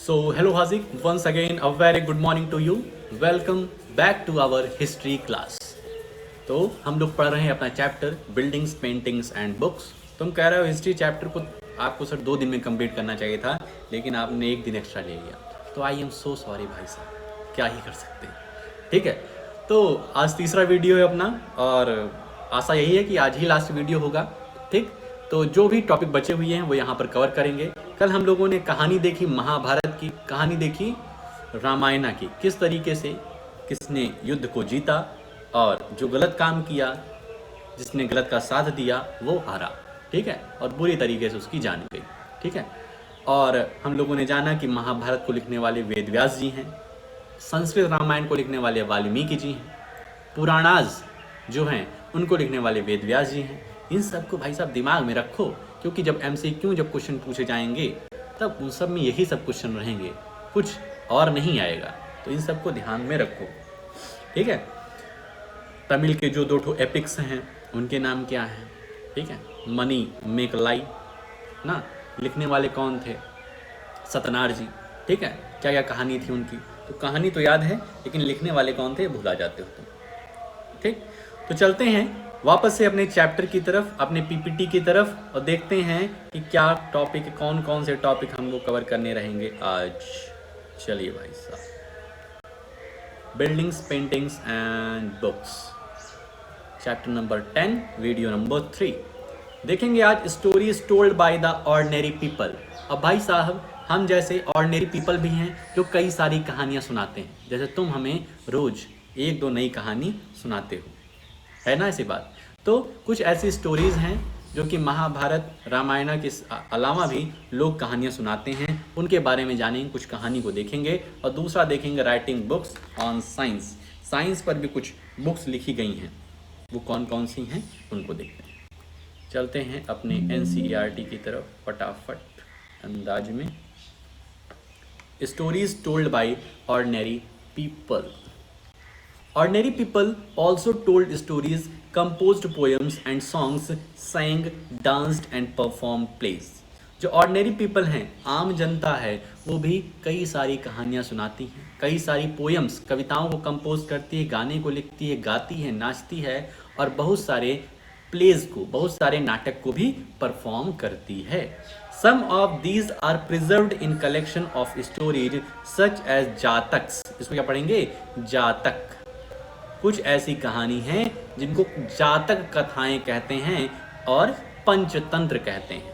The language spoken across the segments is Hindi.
So, hello Hazik, once again a very good morning to you. Welcome back to our history class. तो हम लोग पढ़ रहे हैं अपना chapter buildings, paintings and books. तुम कह रहे हो हिस्ट्री चैप्टर को आपको सर 2 दिन में कंप्लीट करना चाहिए था, लेकिन आपने 1 दिन एक्स्ट्रा ले लिया। तो आई एम सो सॉरी भाई साहब, क्या ही कर सकते हैं। ठीक है, तो आज तीसरा वीडियो है अपना, और आशा यही है कि आज ही लास्ट वीडियो होगा। ठीक, तो जो भी टॉपिक बचे हुए हैं वो यहाँ पर कवर करेंगे। कल हम लोगों ने कहानी देखी, महाभारत की कहानी देखी, रामायण की, किस तरीके से किसने युद्ध को जीता और जो गलत काम किया, जिसने गलत का साथ दिया वो हारा। ठीक है, और बुरी तरीके से उसकी जान गई। ठीक है, और हम लोगों ने जाना कि महाभारत को लिखने वाले वेद व्यास जी हैं, संस्कृत रामायण को लिखने वाले वाल्मीकि जी हैं, पुराणाज जो हैं उनको लिखने वाले वेद व्यास जी हैं। इन सबको भाई साहब दिमाग में रखो, क्योंकि जब MCQ जब क्वेश्चन पूछे जाएंगे तब उन सब में यही सब क्वेश्चन रहेंगे, कुछ और नहीं आएगा। तो इन सबको ध्यान में रखो। ठीक है, तमिल के जो 2 एपिक्स हैं उनके नाम क्या हैं? ठीक है, मनी मेक लाई ना, लिखने वाले कौन थे? सतनार जी। ठीक है, क्या क्या कहानी थी उनकी? तो कहानी तो याद है, लेकिन लिखने वाले कौन थे भुला जाते हो तुम। ठीक, तो चलते हैं वापस से अपने चैप्टर की तरफ, अपने PPT की तरफ, और देखते हैं कि क्या टॉपिक, कौन कौन से टॉपिक हम लोग कवर करने रहेंगे आज। चलिए भाई साहब, buildings, paintings and books, chapter number 10, video number 3 देखेंगे आज। Stories told by the ordinary people. अब भाई साहब, हम जैसे ऑर्डिनरी पीपल भी हैं जो कई सारी कहानियाँ सुनाते हैं, जैसे तुम हमें रोज 1-2 नई कहानी सुनाते हो, है ना ऐसी बात। तो कुछ ऐसी स्टोरीज हैं जो कि महाभारत, रामायण के अलावा भी लोग कहानियाँ सुनाते हैं, उनके बारे में जानेंगे, कुछ कहानी को देखेंगे। और दूसरा देखेंगे writing books on science, science पर भी कुछ बुक्स लिखी गई हैं, वो कौन कौन सी हैं उनको देखते हैं। चलते हैं अपने NCERT की तरफ फटाफट अंदाज में। Stories told by ordinary people. Ordinary people also told stories, composed poems and songs, sang, danced and performed plays. जो ऑर्डिनरी पीपल हैं, आम जनता है, वो भी कई सारी कहानियाँ सुनाती हैं, कई सारी पोएम्स, कविताओं को कंपोज करती है, गाने को लिखती है, गाती है, नाचती है, और बहुत सारे प्लेज को, बहुत सारे नाटक को भी परफॉर्म करती है। Some of these are preserved in collection of stories such as जातक्स। इसको क्या पढ़ेंगे? जातक। कुछ ऐसी कहानी हैं जिनको जातक कथाएं कहते हैं और पंचतंत्र कहते हैं,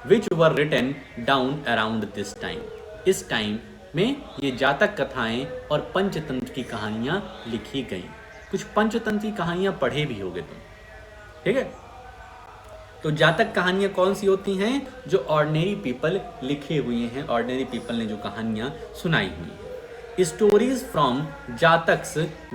which were written down around this time. इस टाइम में ये जातक कथाएं और पंचतंत्र की कहानियां लिखी गई। कुछ पंचतंत्र की कहानियां पढ़े भी होगे तुम। ठीक है, तो जातक कहानियां कौन सी होती हैं? जो ऑर्डिनरी पीपल लिखे हुए हैं, ऑर्डिनरी पीपल ने जो कहानियां सुनाई हुई हैं। Stories from Jataks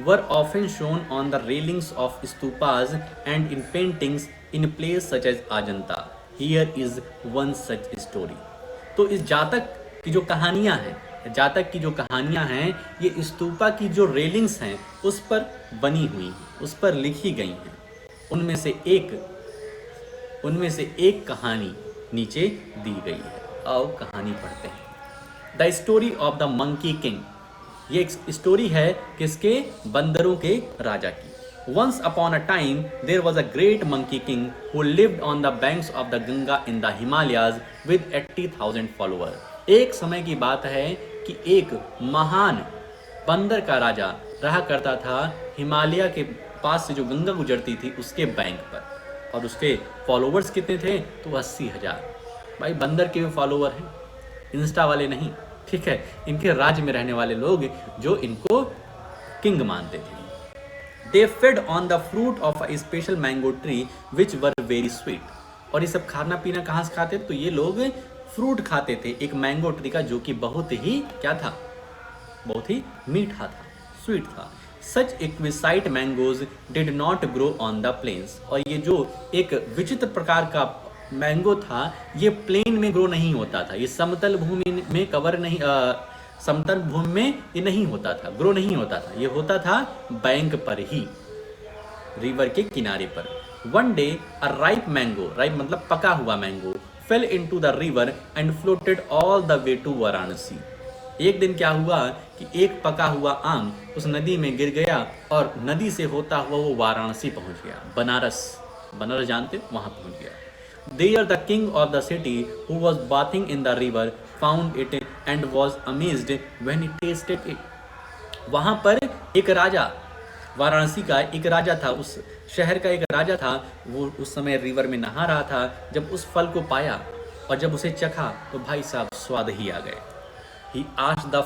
were often shown on the railings of stupas and in paintings in places such as Ajanta. Here is one such story. तो इस जातक की जो कहानियाँ हैं, जातक की जो कहानियाँ हैं, ये स्तूपा की जो रेलिंग्स हैं उस पर बनी हुई हैं, उस पर लिखी गई हैं। उनमें से एक कहानी नीचे दी गई है। आओ कहानी पढ़ते हैं। The story of the monkey king. ये एक स्टोरी है किसके? बंदरों के राजा की। Once upon a time there was a great monkey king who lived on the banks of the Ganga in the Himalayas with 80,000 followers. एक समय की बात है कि एक महान बंदर का राजा रहा करता था हिमालय के पास से जो गंगा गुजरती थी उसके बैंक पर, और उसके फॉलोवर्स कितने थे? तो 80,000। भाई बंदर के भी फॉलोवर हैं, इंस्टा वाले नहीं। ठीक है, इनके राज्य में रहने वाले लोग जो इनको किंग मानते थे। They fed on the fruit of a special mango tree which were very sweet. और ये सब खाना पीना कहाँ से खाते? तो ये लोग फ्रूट खाते थे एक मैंगो ट्री का, जो कि बहुत ही क्या था? बहुत ही मीठा था, स्वीट था। Such exquisite mangoes did not grow on the plains. और ये जो एक विचित्र प्रकार का मैंगो था, ये प्लेन में ग्रो नहीं होता था, ये समतल भूमि में कवर नहीं, समतल भूमि में ये नहीं होता था, ग्रो नहीं होता था, ये होता था बैंक पर ही, रिवर के किनारे पर। One day a ripe mango, ripe मतलब पका हुआ mango, fell into the river and floated all the way to Varanasi. एक दिन क्या हुआ कि एक पका हुआ आम उस नदी में गिर गया और नदी से होता हुआ वो वाराणसी पहुंच गया, बनारस, बनारस जानते हो, वहां पहुंच गया। There the king of the city who was bathing in the river found it and was amazed when he tasted it. वहां पर एक राजा, वाराणसी का एक राजा था, उस शहर का एक राजा था, वो उस समय रिवर में नहा रहा था। जब उस फल को पाया और जब उसे चखा तो भाई साहब स्वाद ही आ गए। He asked the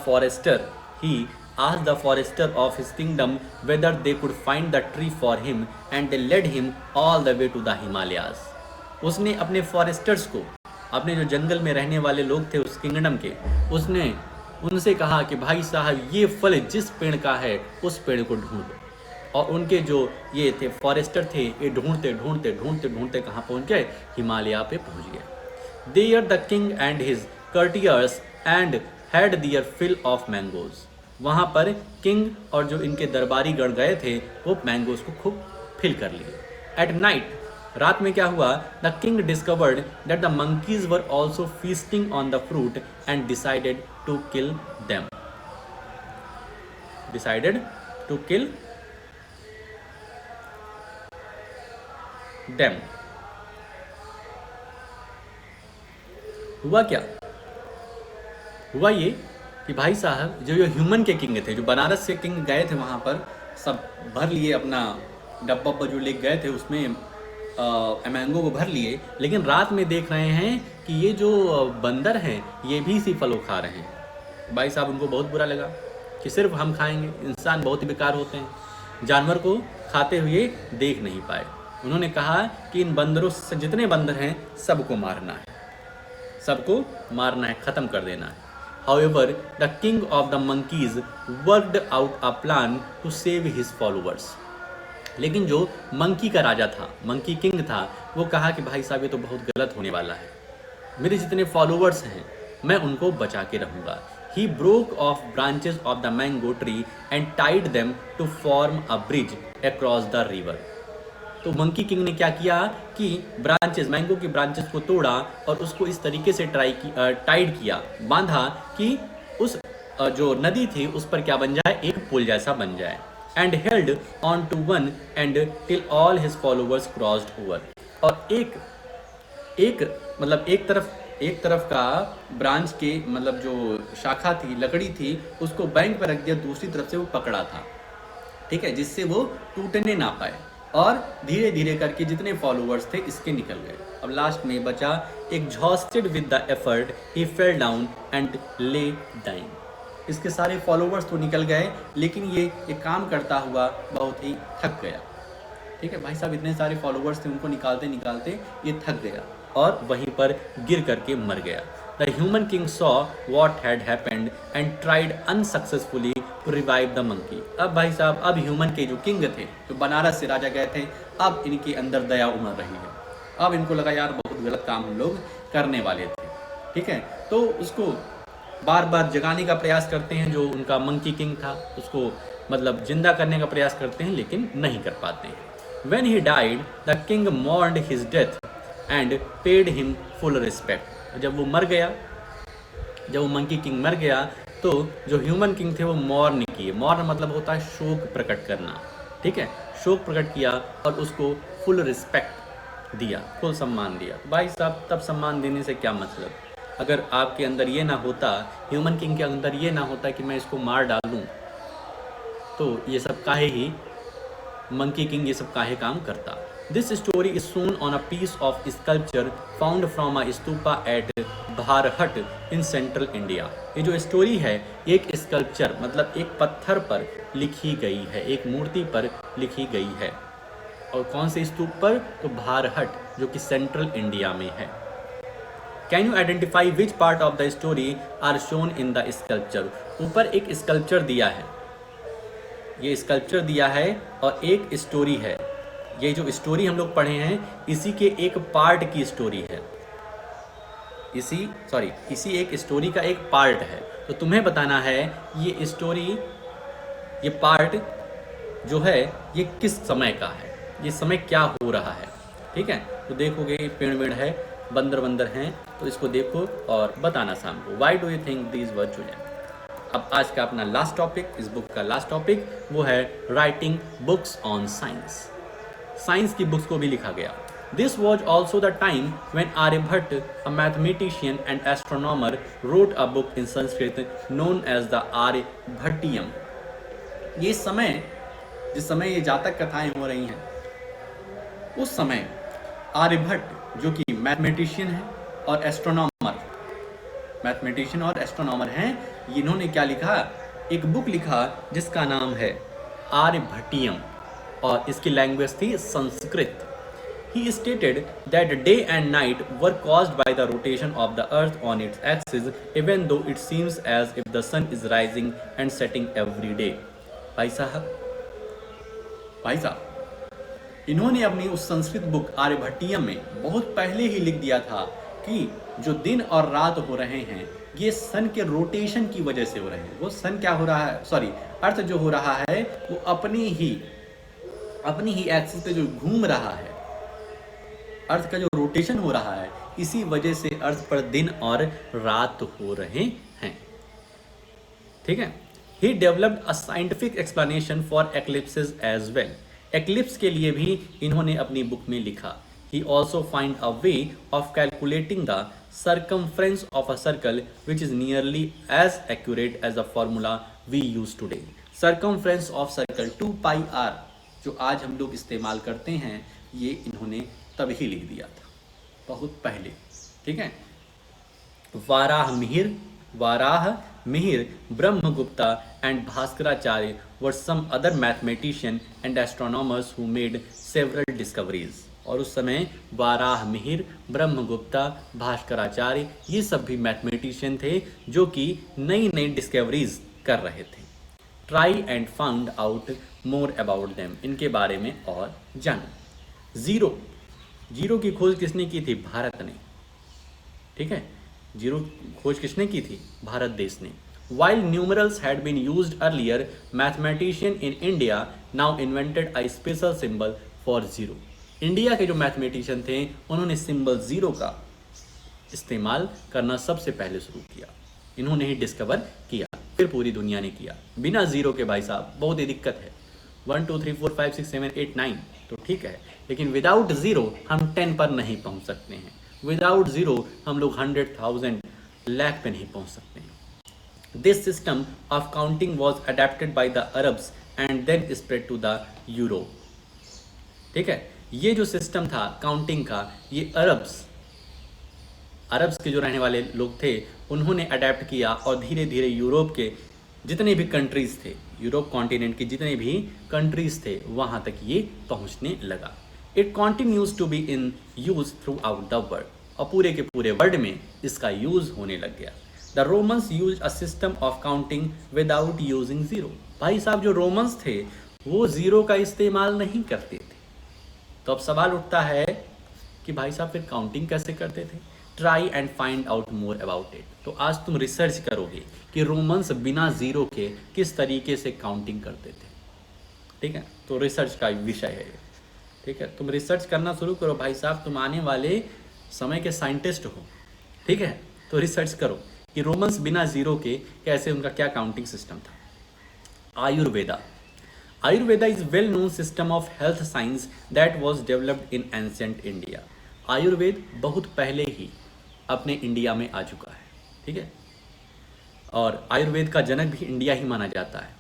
forester of his kingdom whether they could find the tree for him and they led him all the way to the Himalayas. उसने अपने फॉरेस्टर्स को, अपने जो जंगल में रहने वाले लोग थे उस किंगडम के, उसने उनसे कहा कि भाई साहब ये फल जिस पेड़ का है उस पेड़ को ढूंढो। और उनके जो ये थे फॉरेस्टर थे, ये ढूंढते ढूंढते ढूंढते ढूंढते कहाँ पहुँच गए? हिमालय पे पहुँच गए। There the king and his courtiers and had their fill of mangoes. वहाँ पर किंग और जो इनके दरबारी गण गए थे वो मैंगोज को खूब फिल कर लिए। एट नाइट, रात में क्या हुआ? The king discovered that the monkeys were also feasting on the fruit and decided to kill them. Decided to kill them. हुआ क्या? हुआ ये कि भाई साहब जो ये ह्यूमन के किंग थे, जो बनारस के किंग गए थे वहाँ पर, सब भर लिए अपना डब्बा पर जो ले गए थे उसमें मैंगो को भर लिए, लेकिन रात में देख रहे हैं कि ये जो बंदर हैं ये भी इसी फलों खा रहे हैं। भाई साहब उनको बहुत बुरा लगा कि सिर्फ हम खाएंगे, इंसान बहुत ही बेकार होते हैं। जानवर को खाते हुए देख नहीं पाए। उन्होंने कहा कि इन बंदरों से, जितने बंदर हैं सबको मारना है, सबको मारना है, ख़त्म कर देना है। However, the king of the monkeys worked out a plan to save his followers. लेकिन जो मंकी का राजा था, मंकी किंग था, वो कहा कि भाई साहब ये तो बहुत गलत होने वाला है, मेरे जितने फॉलोअर्स हैं मैं उनको बचा के रहूँगा। He broke off branches of the mango tree and tied them to form a bridge across the river. तो मंकी किंग ने क्या किया कि ब्रांचेस, मैंगो की ब्रांचेस को तोड़ा और उसको इस तरीके से टाइड किया, बांधा कि उस जो नदी थी उस पर क्या बन जाए? एक पुल जैसा बन जाए। And held on to one end till all his followers crossed over. और मतलब एक तरफ का ब्रांच के मतलब जो शाखा थी, लकड़ी थी, उसको बैंक पर रख दिया, दूसरी तरफ से वो पकड़ा था, ठीक है, जिससे वो टूटने ना पाए। और धीरे धीरे करके जितने फॉलोअर्स थे इसके निकल गए। अब लास्ट में बचा exhausted with the effort he fell down and ले डाइंग। इसके सारे फॉलोअर्स तो निकल गए, लेकिन ये काम करता हुआ बहुत ही थक गया। ठीक है भाई साहब, इतने सारे फॉलोअर्स थे, उनको निकालते निकालते ये थक गया और वहीं पर गिर करके मर गया। The human king saw what had happened and tried unsuccessfully to revive the monkey. अब भाई साहब, अब ह्यूमन के जो किंग थे, जो बनारस से राजा गए थे, अब इनके अंदर दया उमड़ रही है। अब इनको लगा यार बहुत गलत काम हम लोग करने वाले थे, ठीक है, तो उसको बार बार जगाने का प्रयास करते हैं। जो उनका मंकी किंग था उसको मतलब जिंदा करने का प्रयास करते हैं, लेकिन नहीं कर पाते हैं। When he died, the king mourned his death and paid him full respect. जब वो मर गया, जब वो मंकी किंग मर गया, तो जो ह्यूमन किंग थे वो मौर्न किए। मौर्न मतलब होता है शोक प्रकट करना, ठीक है, शोक प्रकट किया और उसको फुल रिस्पेक्ट दिया, फुल सम्मान दिया। भाई साहब, तब सम्मान देने से क्या मतलब? अगर आपके अंदर ये ना होता, ह्यूमन किंग के अंदर ये ना होता कि मैं इसको मार डालूं, तो ये सब काहे ही मंकी किंग ये सब काहे काम करता। This story is shown on a piece of sculpture found from a stupa at Bharhut in central India. ये जो स्टोरी है एक स्कल्पचर मतलब एक पत्थर पर लिखी गई है, एक मूर्ति पर लिखी गई है। और कौन से स्तूप पर? तो भारहट, जो कि सेंट्रल इंडिया में है। Can you identify which part of the story are shown in the sculpture? ऊपर एक स्कल्पचर दिया है, ये स्कल्पचर दिया है और एक स्टोरी है। ये जो स्टोरी हम लोग पढ़े हैं इसी के एक पार्ट की स्टोरी है, इसी एक स्टोरी का एक पार्ट है। तो तुम्हें बताना है ये स्टोरी, ये पार्ट जो है ये किस समय का है, ये समय क्या हो रहा है, ठीक है। तो देखोगे पेड़ वेड़ है बंदर बंदर हैं, तो इसको देखो और बताना शाम को, why do you think these were chosen. अब आज का अपना लास्ट टॉपिक, इस बुक का लास्ट टॉपिक वो है writing books on science. Science की बुक्स को भी लिखा गया। This was also the time when Aryabhata, a mathematician and astronomer, wrote a book in Sanskrit known as the Aryabhatiya. ये समय, जिस समय ये जातक कथाएं हो रही हैं, उस समय आर्यभट्ट जो कि मैथमेटिशियन है और एस्ट्रोनॉमर, मैथमेटिशियन और एस्ट्रोनॉमर हैं, इन्होंने क्या लिखा, एक बुक लिखा जिसका नाम है आर्यभट्टियम और इसकी लैंग्वेज थी Sanskrit. He stated that day and night were caused by the rotation of the earth on its axis, even though it seems as if the sun is rising and setting every day. भाई साहब, इन्होंने अपनी उस संस्कृत बुक आर्यभट्टियम में बहुत पहले ही लिख दिया था कि जो दिन और रात हो रहे हैं ये सन के रोटेशन की वजह से हो रहे हैं। वो सन क्या हो रहा है, सॉरी, अर्थ जो हो रहा है वो अपनी ही एक्सिस पे जो घूम रहा है, अर्थ का जो रोटेशन हो रहा है, इसी वजह से अर्थ पर दिन और रात हो रहे हैं। ठीक है। He developed a scientific explanation for eclipses as well. Eclipse के लिए भी इन्होंने अपनी बुक में लिखा। He also find a way of calculating the circumference of a circle which is nearly as accurate as the formula we use today. Circumference of circle 2 pi r जो आज हम लोग इस्तेमाल करते हैं, ये इन्होंने तभी लिख दिया था, बहुत पहले। ठीक है। Varaha Mihir, Brahmagupta and Bhaskaracharya were some other mathematician and astronomers who made several discoveries. और उस समय वाराह मिहिर, ब्रह्मगुप्ता, भास्कराचार्य, ये सब भी मैथमेटिशियन थे जो कि नई नई डिस्कवरीज कर रहे थे। Try and found out more about them, इनके बारे में और जानो। जीरो की खोज किसने की थी? भारत ने। ठीक है, जीरो खोज किसने की थी? भारत देश ने। While numerals had been used earlier, mathematician in India now invented a special symbol for zero. India के जो मैथमेटिशियन थे उन्होंने सिंबल जीरो का इस्तेमाल करना सबसे पहले शुरू किया। इन्होंने ही डिस्कवर किया, फिर पूरी दुनिया ने किया। बिना जीरो के भाई साहब बहुत ही दिक्कत है। 1 2 3 4 5 6 7 8 9 तो ठीक है, लेकिन विदाउट जीरो हम 10 पर नहीं पहुंच सकते हैं। विदाउट जीरो हम लोग 100,000 लाख पे नहीं पहुंच सकते हैं। This system of counting was adapted by the Arabs and then spread to the Europe. ठीक है, ये जो सिस्टम था काउंटिंग का, ये अरब्स के जो रहने वाले लोग थे उन्होंने अडेप्ट किया और धीरे धीरे यूरोप के जितने भी कंट्रीज थे, यूरोप कॉन्टिनेंट की जितने भी कंट्रीज थे, वहाँ तक ये पहुँचने लगा। It continues to be in use throughout the world, और पूरे के पूरे वर्ल्ड में इसका यूज होने लग गया। The Romans used a system of counting without using zero. भाई साहब जो रोमन्स थे वो जीरो का इस्तेमाल नहीं करते थे। तो अब सवाल उठता है कि भाई साहब फिर काउंटिंग कैसे करते थे? Try and find out more about it. तो आज तुम रिसर्च करोगे कि रोमन्स बिना जीरो के किस तरीके से काउंटिंग करते थे। ठीक है, तो रिसर्च का विषय है। ठीक है, तुम रिसर्च करना शुरू करो भाई साहब, तुम आने वाले समय के साइंटिस्ट हो। ठीक है, तो रिसर्च करो कि रोमन्स बिना जीरो के कैसे, उनका क्या काउंटिंग सिस्टम था। Ayurveda is well known system of health science that was developed in ancient India. Ayurveda बहुत पहले ही अपने इंडिया में आ चुका है। ठीक है, और आयुर्वेद का जनक भी इंडिया ही माना जाता है।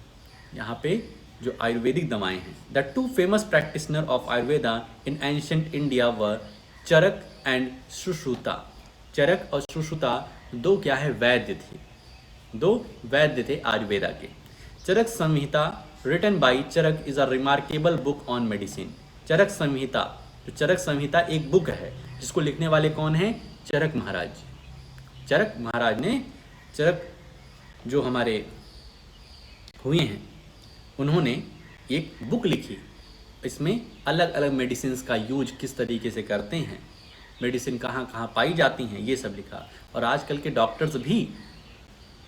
यहाँ पे जो आयुर्वेदिक दवाएं हैं, the two famous practitioner of Ayurveda in ancient India were Charaka and Sushruta. Charaka और सुश्रुता दो क्या है? वैद्य थे, दो वैद्य थे आयुर्वेदा के। Charaka Samhita written by Charaka is a remarkable book on medicine. Charaka Samhita, जो चरक संहिता एक बुक है जिसको लिखने वाले कौन है? चरक महाराज। चरक महाराज ने, चरक जो हमारे हुए हैं, उन्होंने एक बुक लिखी। इसमें अलग अलग मेडिसिन का यूज किस तरीके से करते हैं, मेडिसिन कहाँ कहाँ पाई जाती हैं, ये सब लिखा। और आजकल के डॉक्टर्स भी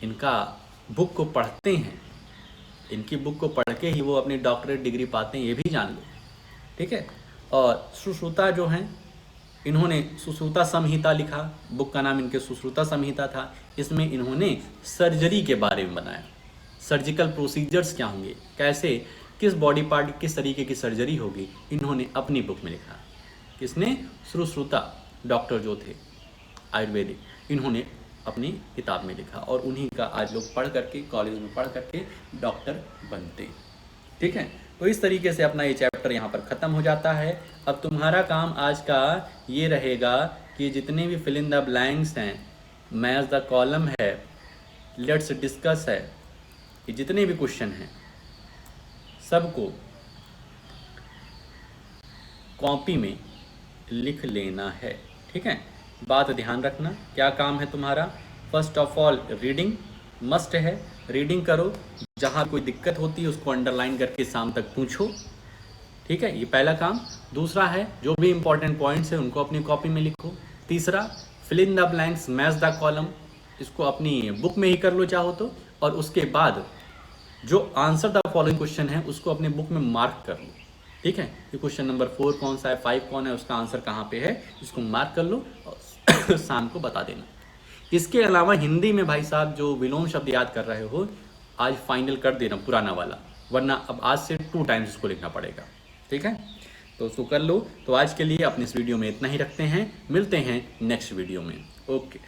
इनका बुक को पढ़ते हैं, इनकी बुक को पढ़ के ही वो अपनी डॉक्टरेट डिग्री पाते हैं, ये भी जान लो। ठीक है, और सुश्रुता जो हैं इन्होंने सुश्रुता संहिता लिखा, बुक का नाम इनके सुश्रुता संहिता था। इसमें इन्होंने सर्जरी के बारे में बनाया, सर्जिकल प्रोसीजर्स क्या होंगे, कैसे किस बॉडी पार्ट किस तरीके की सर्जरी होगी, इन्होंने अपनी बुक में लिखा। किसने? सुश्रुता, डॉक्टर जो थे आयुर्वेदिक, इन्होंने अपनी किताब में लिखा और उन्हीं का आज लोग पढ़ करके कॉलेज में पढ़ करके डॉक्टर बनते। ठीक है, तो इस तरीके से अपना ये चैप्टर यहाँ पर ख़त्म हो जाता है। अब तुम्हारा काम आज का ये रहेगा कि जितने भी फिल इन द ब्लैंक्स हैं, मैच द कॉलम है, लेट्स डिस्कस है, ये जितने भी क्वेश्चन हैं सबको कॉपी में लिख लेना है। ठीक है, बात ध्यान रखना, क्या काम है तुम्हारा? First of all reading must है, रीडिंग करो, जहाँ कोई दिक्कत होती है उसको अंडरलाइन करके शाम तक पूछो। ठीक है, ये पहला काम। दूसरा है जो भी इंपॉर्टेंट पॉइंट्स हैं उनको अपनी कॉपी में लिखो। तीसरा, fill in the blanks, match the column, इसको अपनी बुक में ही कर लो चाहो तो। और उसके बाद जो आंसर द फॉलोइंग क्वेश्चन है उसको अपने बुक में मार्क कर लो। ठीक है, ये क्वेश्चन नंबर 4 कौन सा है, 5 कौन है, उसका आंसर कहाँ पे है, इसको मार्क कर लो और शाम को बता देना। इसके अलावा हिंदी में भाई साहब जो विलोम शब्द याद कर रहे हो आज फाइनल कर देना पुराना वाला, वरना अब आज से 2 टाइम्स इसको लिखना पड़ेगा। ठीक है, तो उसको कर लो। तो आज के लिए अपने इस वीडियो में इतना ही रखते हैं, मिलते हैं नेक्स्ट वीडियो में। ओके।